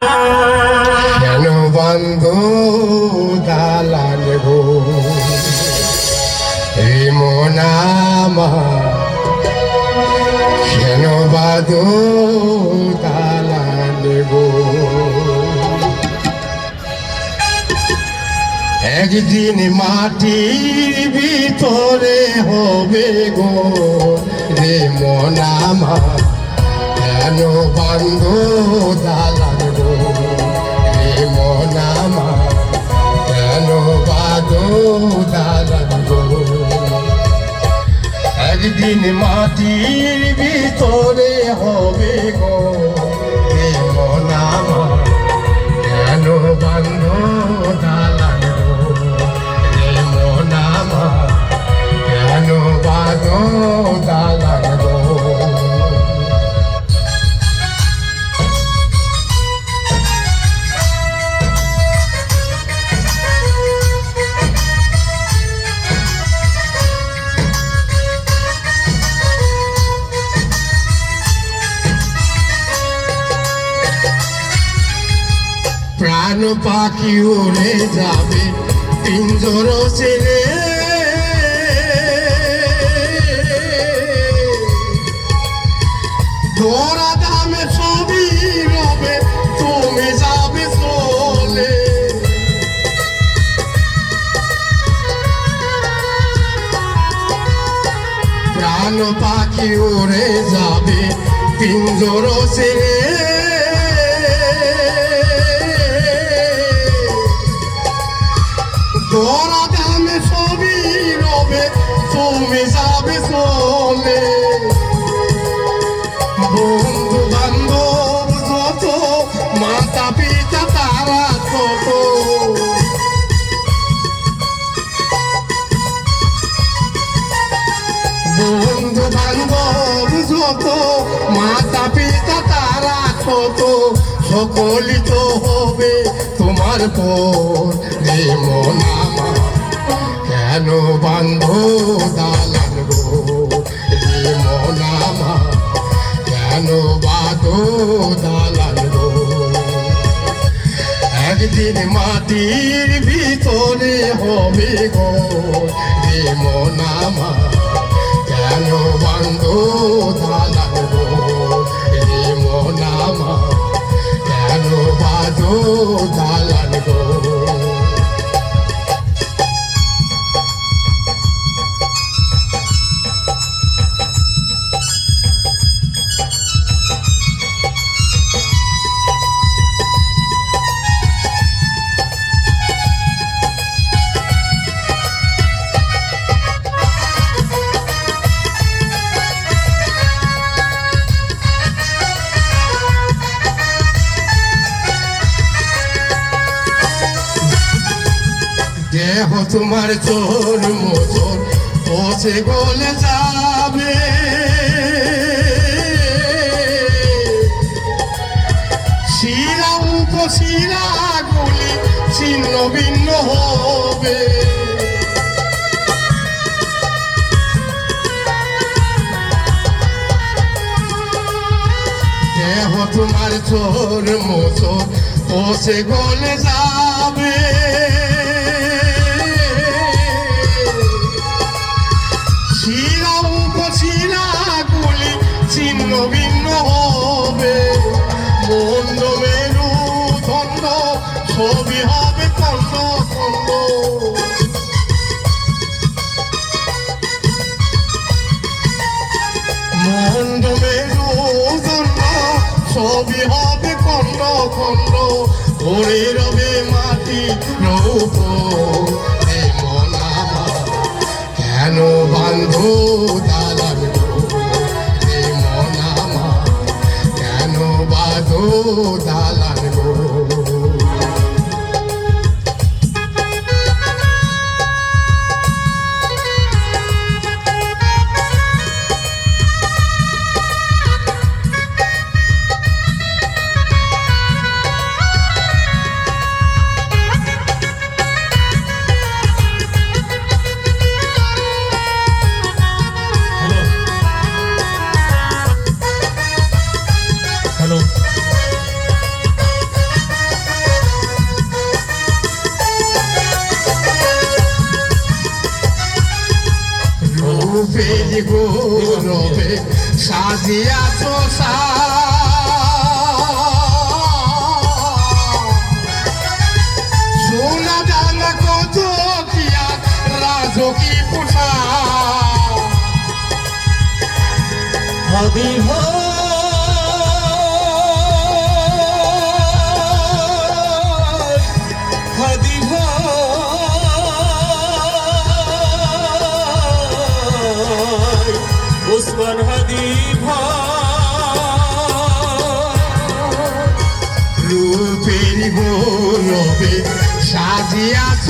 কেন বন্ধ দালান গো রে মন আমার, কেন বাঁধো দালান গো। একদিন মাটির ভিতরে হবে গো রে মন আমার, কেন বাঁধো দালান গো রে মন আমার, কেন বাঁধো দালান গো। একদিন মাটির ভিতরে হবে গো রে মন আমার, কেন বাঁধো দালান গো রে মন আমার, কেন বাঁধো দালান গো। প্রাণ পাখি উড়ে যাবে পিঞ্জর ছেড়ে, ধরা দামে ছবি রবে তুমি যাবে চলে। প্রাণ পাখি উড়ে যাবে পিঞ্জর ছেড়ে, ধরা দামে ছবি রবে তুমি যাবে চলে। বন্ধু বান্ধব যত, মাতা পিতা তারা তত, বন্ধু বান্ধব যত, মাতা পিতা তারা তত, সকলই তো হবে তোমার পর রে মন আমার, কেন বাঁধো দালান গো রে মন আমার, কেন বাঁধো দালান গো। একদিন মাটির ভিতরে হবে গো রে মন আমার, কেন বাঁধো দালান গো রে মন আমার, কেন বাঁধো দালান গো। দেহ তোমার চোর মোচর পচে গলে যাবে, শিরা উপশিরা গুলি ছিন্ন ভিন্ন হবে। দেহ তোমার চোর মোচর পচে গলে যাবে, শিরা উপশিরা গুলি ছিন্ন ভিন্ন হবে। মন্দ মেরু খণ্ড ছবি হবে খণ্ড খণ্ড, মন্দ মেরু খণ্ড ছবি হবে খণ্ড খণ্ড, পড়ে রবে মাটি রূপ রে মন আমার, কেন বাঁধো দালান গো রে মন আমার, কেন বাঁধো দালান গো। গৌরবে সাজিয়াছ সোনা দানা কত কিয়া রাজকি পোষা হাদি হাদি ভাই ওসমান হাদি ভাই রূপের গৌরবে সাজিয়াছ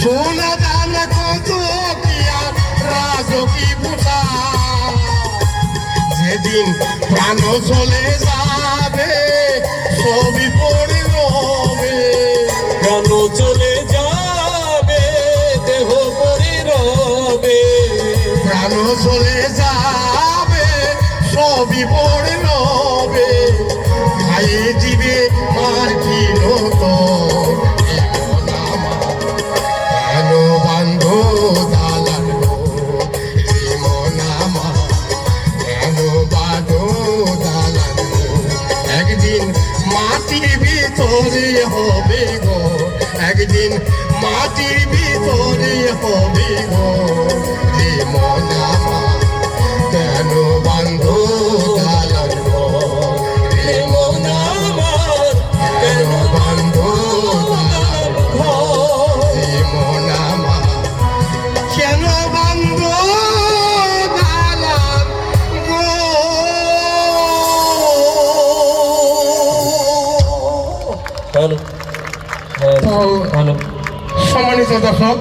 সোনা দানা কত কিয়া রাজকি পোষা যেদিন প্রাণ চলে যাবে ছবি পড়ে রবে প্রাণ চলে যাবে দেহ পড়ে রবে প্রাণ চলে যাবে ছবি পড়ে রবে খাইয়ে দিবে আর কি নতুন এমন আমার কেন বান্ধ দালান গো এমন আমার কেন বাঁধ দালান গো একদিন মাটির ভিতরে হবে গো একদিন মাটির ভিতরে হবে গো এমন আমার কেন বান্ধ দালান গো এমন আমার কেন বান্ধ দালান গো এমন আমার কেন বান্ধ দালান গো ভালো তো ভালো সম্মানিত দর্শক